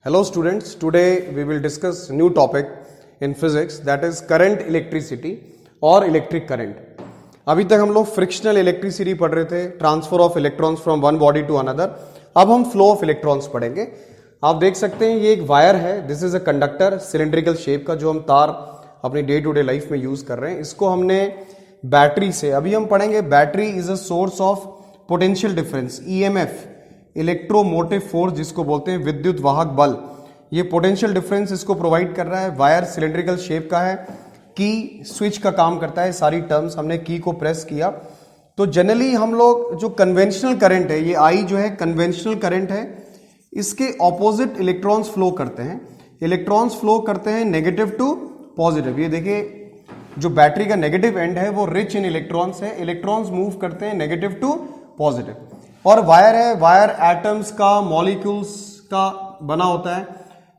Hello students, today we will discuss new topic in physics that is current electricity और electric current. अभी तक हम लोग frictional electricity पढ़ रहे थे, transfer of electrons from one body to another. अब हम फ्लो ऑफ इलेक्ट्रॉन्स पढ़ेंगे। आप देख सकते हैं ये एक वायर है, this is a conductor cylindrical shape का जो हम तार अपनी डे टू डे लाइफ में यूज कर रहे हैं। इसको हमने बैटरी से, अभी हम पढ़ेंगे battery is a source of potential difference, EMF, electromotive force जिसको बोलते हैं विद्युत वाहक बल। ये पोटेंशियल डिफरेंस इसको प्रोवाइड कर रहा है। वायर सिलेंड्रिकल शेप का है, की स्विच का काम करता है। सारी टर्म्स हमने की को प्रेस किया तो जनरली हम लोग जो कन्वेंशनल करंट है, ये आई जो है कन्वेंशनल करंट है, इसके ऑपोजिट इलेक्ट्रॉन्स फ्लो करते हैं। इलेक्ट्रॉन्स फ्लो करते हैं नेगेटिव टू पॉजिटिव। ये देखिए जो बैटरी का नेगेटिव एंड है वो रिच इन इलेक्ट्रॉन्स है, इलेक्ट्रॉन्स मूव करते हैं नेगेटिव टू पॉजिटिव। और वायर है, वायर एटम्स का, मॉलिक्यूल्स का बना होता है।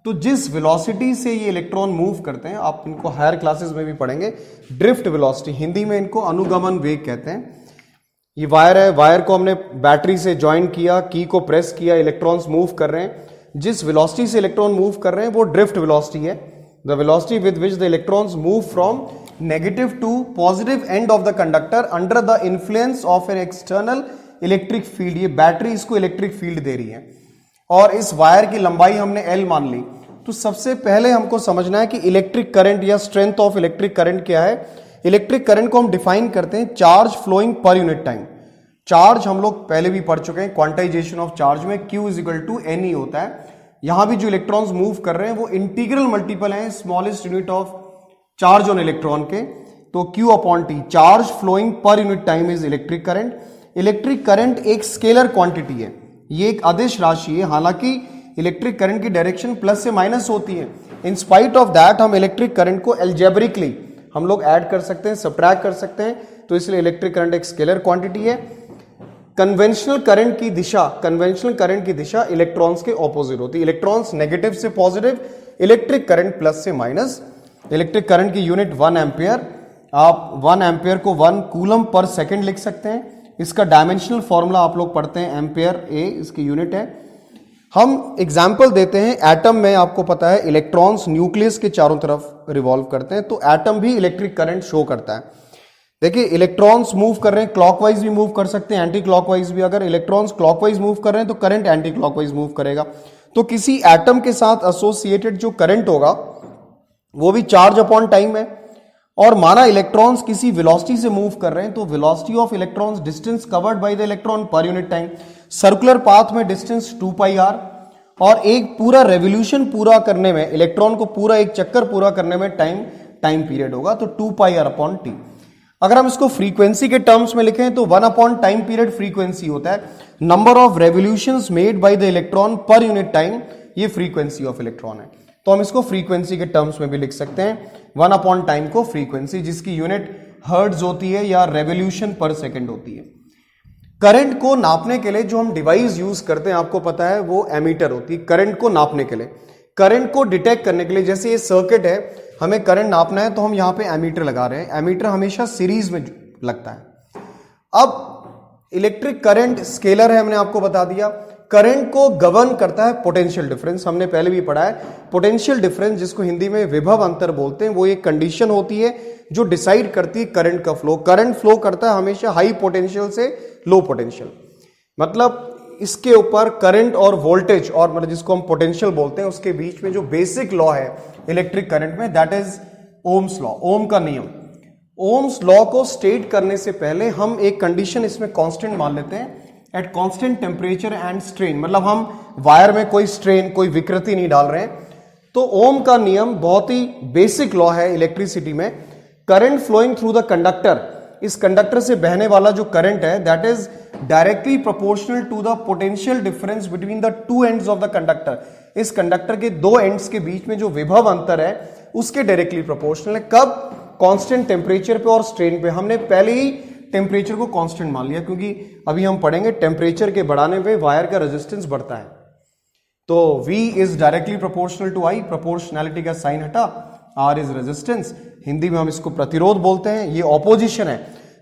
तो जिस वेलोसिटी से ये इलेक्ट्रॉन मूव करते हैं, आप इनको हायर क्लासेस में भी पढ़ेंगे, ड्रिफ्ट वेलोसिटी, हिंदी में इनको अनुगमन वेग कहते हैं। ये वायर है, वायर को हमने बैटरी से ज्वाइन किया, की को प्रेस किया, इलेक्ट्रॉन्स मूव कर रहे हैं। जिस वेलोसिटी से इलेक्ट्रॉन मूव कर रहे हैं वो ड्रिफ्ट वेलोसिटी है, the velocity with which the electrons move from negative to positive end of the conductor under the influence of an external electric field. ये बैटरी इसको इलेक्ट्रिक फील्ड दे रही है और इस वायर की लंबाई हमने L मान ली। तो सबसे पहले हमको समझना है कि इलेक्ट्रिक करंट या स्ट्रेंथ ऑफ इलेक्ट्रिक करंट क्या है। इलेक्ट्रिक करंट को हम डिफाइन करते हैं charge flowing per unit time. Charge हम लोग पहले भी पढ़ चुके हैं, क्वांटाइजेशन ऑफ चार्ज में Q is equal to NE होता है। यहां भी जो इलेक्ट्रॉन्स मूव कर रहे हैं वो इंटीग्रल मल्टीपल है smallest unit of charge on electron के, तो Q upon T, charge flowing per unit time is electric current. Electric current एक स्केलर क्वांटिटी है, ये एक अदिश राशि है। हालांकि इलेक्ट्रिक करंट की डायरेक्शन प्लस से माइनस होती है, इन स्पाइट ऑफ दैट हम इलेक्ट्रिक करंट को एल्जेब्रिकली हम लोग ऐड कर सकते हैं, सब्ट्रैक्ट कर सकते हैं। तो इसलिए इलेक्ट्रिक करंट एक स्केलर क्वांटिटी है। कन्वेंशनल करंट की दिशा, कन्वेंशनल करंट की दिशा इलेक्ट्रॉन्स के ऑपोजिट होती है। इलेक्ट्रॉन्स नेगेटिव से पॉजिटिव, इलेक्ट्रिक करंट प्लस से माइनस। इलेक्ट्रिक करंट की यूनिट 1 एम्पियर, आप 1 एम्पियर को 1 कूलम पर सेकेंड लिख सकते हैं। इसका डायमेंशनल फॉर्मूला आप लोग पढ़ते हैं, एम्पियर ए इसकी यूनिट है। हम एग्जाम्पल देते हैं, एटम में आपको पता है इलेक्ट्रॉन्स न्यूक्लियस के चारों तरफ रिवॉल्व करते हैं, तो एटम भी इलेक्ट्रिक करंट शो करता है। देखिए इलेक्ट्रॉन्स मूव कर रहे हैं, क्लॉकवाइज भी मूव कर सकते हैं, एंटी क्लॉकवाइज भी। अगर इलेक्ट्रॉन्स क्लॉकवाइज मूव कर रहे हैं तो करंट एंटी क्लॉकवाइज मूव करेगा। तो किसी एटम के साथ एसोसिएटेड जो करंट होगा वो भी चार्ज अपॉन टाइम है। और माना इलेक्ट्रॉन्स किसी वेलोसिटी से मूव कर रहे हैं तो velocity of electrons distance covered by the electron पर यूनिट टाइम, सर्कुलर पाथ में डिस्टेंस 2πr। और एक पूरा रेवोल्यूशन पूरा करने में, इलेक्ट्रॉन को पूरा एक चक्कर पूरा करने में टाइम पीरियड होगा, तो 2πr अपॉन टी। अगर हम इसको फ्रीक्वेंसी के टर्म्स में लिखें तो 1 अपॉन टाइम पीरियड फ्रीक्वेंसी होता है। Number of revolutions made by the electron पर यूनिट टाइम, ये फ्रीक्वेंसी ऑफ इलेक्ट्रॉन है। तो हम इसको फ्रीक्वेंसी के टर्म्स में भी लिख सकते हैं, 1 अपॉन टाइम को फ्रीक्वेंसी, जिसकी यूनिट हर्ट्ज होती है या रेवोल्यूशन पर सेकंड होती है। करंट को नापने के लिए जो हम डिवाइस यूज करते हैं आपको पता है वो एमीटर होती है। करंट को नापने के लिए, करंट को डिटेक्ट करने के लिए, जैसे ये सर्किट है, हमें करंट नापना है तो हम यहां पे एमीटर लगा रहे हैं। एमीटर हमेशा सीरीज में लगता है। अब इलेक्ट्रिक करंट स्केलर है, हमने आपको बता दिया। करंट को गवर्न करता है पोटेंशियल डिफरेंस, हमने पहले भी पढ़ा है। पोटेंशियल डिफरेंस जिसको हिंदी में विभव अंतर बोलते हैं, वो एक कंडीशन होती है जो डिसाइड करती है करंट का फ्लो। करंट फ्लो करता है हमेशा हाई पोटेंशियल से लो पोटेंशियल, मतलब इसके ऊपर करंट और वोल्टेज और मतलब जिसको हम पोटेंशियल बोलते हैं उसके बीच में जो बेसिक लॉ है इलेक्ट्रिक करंट में, दैट इज ओम्स लॉ, ओम का नियम। ओम्स लॉ को स्टेट करने से पहले हम एक कंडीशन इसमें कांस्टेंट मान लेते हैं, at constant temperature and strain, मतलब हम वायर में कोई स्ट्रेन, कोई विकृति नहीं डाल रहे हैं। तो ओम का नियम बहुत ही बेसिक लॉ है इलेक्ट्रिसिटी में। Current flowing through the conductor, इस कंडक्टर से बहने वाला जो करंट है that is directly proportional to the potential difference between the two ends of the conductor. इस कंडक्टर के दो एंड्स के बीच में जो विभव अंतर है उसके डायरेक्टली प्रोपोर्शनल है। कब? कांस्टेंट टेम्परेचर पे और स्ट्रेन पे। हमने पहले ही टेम्परेचर को कांस्टेंट मान लिया क्योंकि अभी हम पढ़ेंगे टेम्परेचर के बढ़ाने पे वायर का रेजिस्टेंस बढ़ता है। तो V is directly proportional to I, proportionality का साइन हटा, R इज रेजिस्टेंस, हिंदी में हम इसको प्रतिरोध बोलते हैं। ये ऑपोजिशन है।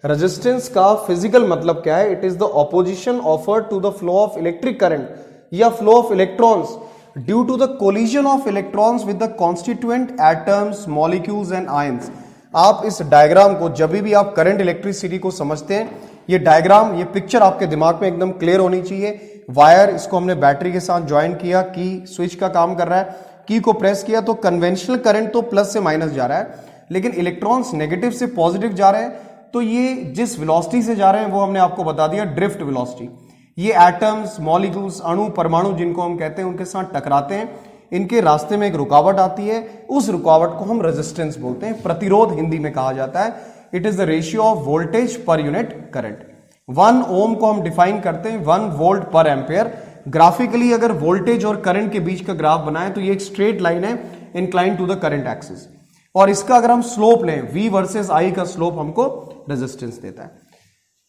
रेजिस्टेंस का फिजिकल मतलब क्या है? It is the opposition offered to the flow of electric current या flow of electrons due to the collision of electrons with the constituent atoms molecules and ions. आप इस डायग्राम को जब भी आप करंट इलेक्ट्रिसिटी को समझते हैं, ये डायग्राम, ये पिक्चर आपके दिमाग में एकदम क्लियर होनी चाहिए। वायर, इसको हमने बैटरी के साथ ज्वाइन किया, की स्विच का काम कर रहा है, की को प्रेस किया तो कन्वेंशनल करंट तो प्लस से माइनस जा रहा है, लेकिन इलेक्ट्रॉन्स नेगेटिव से पॉजिटिव जा रहे हैं। तो ये जिस वेलोसिटी से जा रहे हैं वो हमने आपको बता दिया, ड्रिफ्ट वेलोसिटी। ये एटम्स, मॉलिक्यूल्स, अणु, परमाणु जिनको हम कहते हैं, उनके साथ टकराते हैं, इनके रास्ते में एक रुकावट आती है, उस रुकावट को हम रेजिस्टेंस बोलते हैं, प्रतिरोध हिंदी में कहा जाता है। It is the ratio of voltage per unit current. 1 ohm को हम डिफाइन करते हैं 1 वोल्ट पर एम्पेयर। ग्राफिकली अगर वोल्टेज और करंट के बीच का ग्राफ बनाए तो ये एक स्ट्रेट लाइन है incline to the current axis, और इसका अगर हम स्लोप लें, V वर्सेस I का स्लोप हमको रेजिस्टेंस देता है।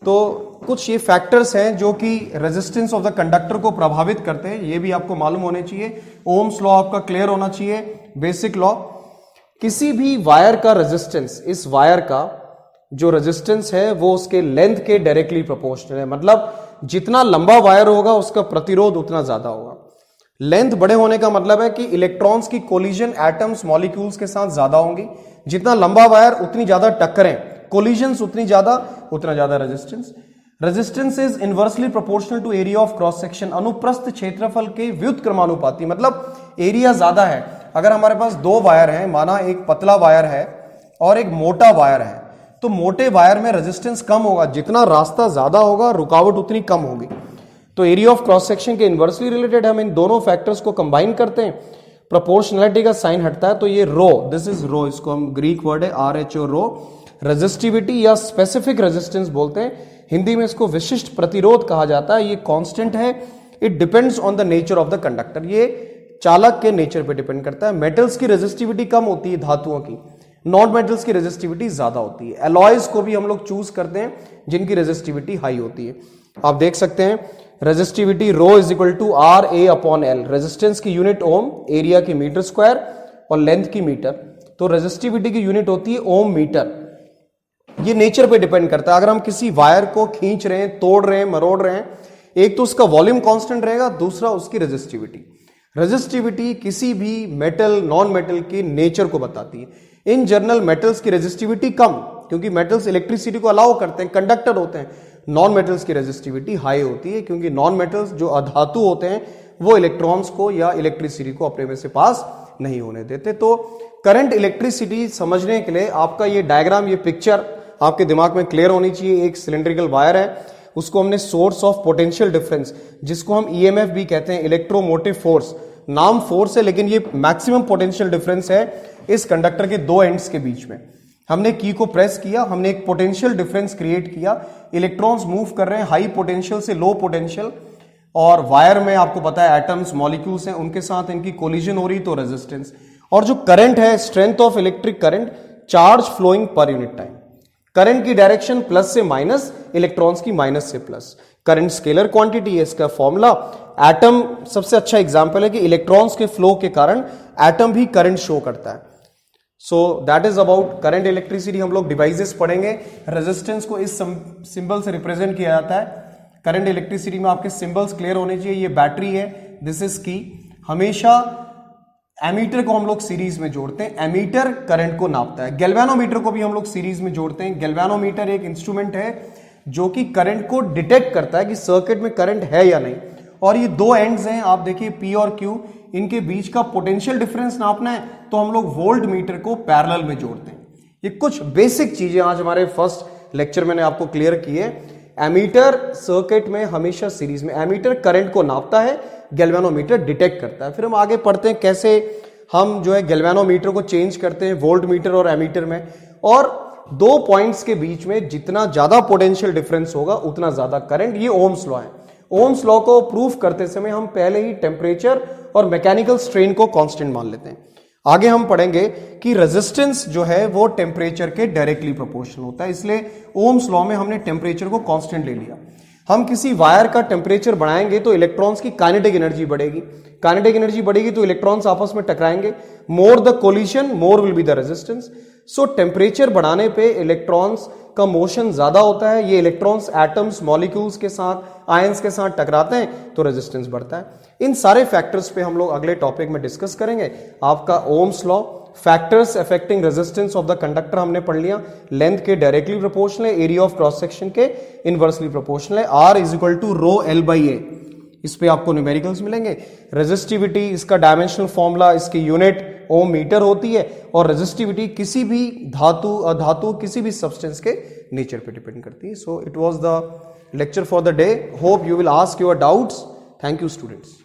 तो कुछ ये फैक्टर्स हैं जो कि रेजिस्टेंस ऑफ द कंडक्टर को प्रभावित करते हैं, ये भी आपको मालूम होने चाहिए। ओम्स लॉ आपका क्लियर होना चाहिए, बेसिक लॉ। किसी भी वायर का रेजिस्टेंस, इस वायर का जो रेजिस्टेंस है वो उसके लेंथ के डायरेक्टली प्रोपोर्शनल है, मतलब जितना लंबा वायर होगा उसका प्रतिरोध उतना ज्यादा होगा। लेंथ बड़े होने का मतलब है कि इलेक्ट्रॉन्स की कोलिजन एटम्स मॉलिक्यूल्स के साथ ज्यादा होंगी। जितना लंबा वायर उतनी ज्यादा टक्करें, कोलिजन्स उतना ज्यादा resistance. Resistance is inversely proportional to area of cross section. अनुप्रस्थ क्षेत्रफल के व्युत्क्रमानुपाती, मतलब एरिया ज्यादा है। अगर हमारे पास 2 वायर हैं, माना एक पतला वायर है और एक मोटा वायर है, तो मोटे वायर में रेजिस्टेंस कम होगा, जितना रास्ता ज्यादा होगा रुकावट उतनी कम होगी। तो एरिया ऑफ क्रॉस सेक्शन के इनवर्सली रिलेटेड हम इन दोनों फैक्टर्स को कंबाइन करते हैं, प्रोपोर्शनलिटी का साइन हटता है, तो ये रो, दिस इज रो, इसको हम ग्रीक वर्ड है RHO, रो, रेजिस्टिविटी या स्पेसिफिक रेजिस्टेंस बोलते हैं। हिंदी में इसको विशिष्ट प्रतिरोध कहा जाता है। ये कांस्टेंट है, it depends on the nature of the conductor, ये चालक के नेचर पे डिपेंड करता है। मेटल्स की रेजिस्टिविटी कम होती है धातुओं की, नॉन मेटल्स की रेजिस्टिविटी ज्यादा होती है। एलॉयज को भी हम लोग चूज करते हैं जिनकी रेजिस्टिविटी हाई होती है। आप देख सकते हैं resistivity rho is equal to RA upon L। Resistance की यूनिट ओम, एरिया की मीटर स्क्वायर और लेंथ की मीटर, तो रेजिस्टिविटी की यूनिट होती है ओम मीटर। ये नेचर पे डिपेंड करता है। अगर हम किसी वायर को खींच रहे हैं, तोड़ रहे हैं, मरोड़ रहे हैं, एक तो उसका वॉल्यूम कांस्टेंट रहेगा, दूसरा उसकी रेजिस्टिविटी। रेजिस्टिविटी किसी भी मेटल, नॉन मेटल के नेचर को बताती है। इन जनरल मेटल्स की रेजिस्टिविटी कम, क्योंकि मेटल्स इलेक्ट्रिसिटी को अलाउ करते हैं, कंडक्टर होते हैं। नॉन मेटल्स की रेजिस्टिविटी हाई होती है, क्योंकि नॉन मेटल्स जो अधातु होते हैं वो इलेक्ट्रॉन्स को या इलेक्ट्रिसिटी को अपने में से पास नहीं होने देते। तो करंट इलेक्ट्रिसिटी समझने के लिए आपका ये डायग्राम, ये पिक्चर आपके दिमाग में क्लियर होनी चाहिए। एक सिलेंड्रिकल वायर है, उसको हमने सोर्स ऑफ पोटेंशियल डिफरेंस, जिसको हम EMF भी कहते हैं, इलेक्ट्रोमोटिव फोर्स, नाम फोर्स है लेकिन ये मैक्सिमम पोटेंशियल डिफरेंस है इस कंडक्टर के 2 एंड्स के बीच में। हमने की को प्रेस किया, हमने एक पोटेंशियल डिफरेंस क्रिएट किया, इलेक्ट्रॉन्स मूव कर रहे हैं हाई पोटेंशियल से लो पोटेंशियल, और वायर में आपको पता है एटम्स, मॉलिक्यूल्स हैं, उनके साथ इनकी कोलिजन हो रही, तो रेजिस्टेंस। और जो करंट है, strength of electric current, charge flowing per unit time. Current की डायरेक्शन प्लस से माइनस, इलेक्ट्रॉन्स की माइनस से प्लस। करंट स्केलर क्वांटिटी है, इसका फॉर्मूला। एटम सबसे अच्छा एग्जांपल है कि इलेक्ट्रॉन्स के फ्लो के कारण एटम भी करंट शो करता है। So that is about current electricity. हम लोग डिवाइसेस पढ़ेंगे। रेजिस्टेंस को इस सिंबल से रिप्रेजेंट किया जाता है। करंट इलेक्ट्रिसिटी में आपके सिंबल्स क्लियर होने चाहिए। ये बैटरी है, दिस इज की। हमेशा एमीटर को हम लोग सीरीज में जोड़ते हैं, एमीटर करंट को नापता है। गैल्वेनोमीटर को भी हम लोग सीरीज में जोड़ते हैं। गैल्वेनोमीटर एक इंस्ट्रूमेंट है जो कि करंट को डिटेक्ट करता है कि सर्किट में करंट है या नहीं। और ये 2 एंड्स हैं, आप देखिए P और Q, इनके बीच का पोटेंशियल डिफरेंस नापना है तो हम लोग वोल्ट मीटर को पैरेलल में जोड़ते हैं। ये कुछ बेसिक चीजें आज हमारे फर्स्ट लेक्चर मैंने आपको क्लियर की है। एमीटर सर्किट में हमेशा सीरीज में, एमीटर करंट को नापता है, गैल्वेनोमीटर डिटेक्ट करता है। फिर हम आगे पढ़ते हैं कैसे हम जो है गैल्वेनोमीटर को चेंज करते हैं वोल्ट मीटर और एमीटर में। और 2 पॉइंट्स के बीच में जितना ज्यादा पोटेंशियल डिफरेंस होगा उतना ज्यादा करंट। ये ओम्स लॉ है। ओम्स लॉ को प्रूफ करते समय हम पहले ही टेम्परेचर और मैकेनिकल स्ट्रेन को कांस्टेंट मान लेते हैं। आगे हम पढ़ेंगे कि रेजिस्टेंस जो है वो टेम्परेचर के डायरेक्टली प्रोपोर्शनल होता है, इसलिए ओम्स लॉ में हमने टेम्परेचर को कांस्टेंट ले लिया। हम किसी वायर का टेम्परेचर बढ़ाएंगे तो इलेक्ट्रॉन्स की काइनेटिक एनर्जी बढ़ेगी। काइनेटिक एनर्जी बढ़ेगी तो इलेक्ट्रॉन्स आपस में टकराएंगे। More the collision more will be the resistance. So temperature बढ़ाने पे इलेक्ट्रॉन्स का मोशन ज्यादा होता है, ये इलेक्ट्रॉन्स एटम्स मॉलिक्यूल्स के साथ आयंस के साथ टकराते हैं तो रेजिस्टेंस बढ़ता है। इन सारे फैक्टर्स पे हम लोग अगले टॉपिक में डिस्कस करेंगे। आपका Ohm's law, factors affecting resistance of the conductor हमने पढ़ लिया, लेंथ के डायरेक्टली प्रोपोर्शनल है, एरिया ऑफ क्रॉस सेक्शन के इनवर्सली प्रोपोर्शनल है, R is equal to rho L by A, इस पे आपको न्यूमेरिकल्स मिलेंगे। रेजिस्टिविटी, इसका डायमेंशनल फॉर्मूला, इसकी यूनिट ओम मीटर होती है, और रेजिस्टिविटी किसी भी धातु अधातु किसी भी सब्सटेंस के नेचर पे डिपेंड करती है। So it was the lecture for the day. Hope you will ask your doubts. Thank you, students.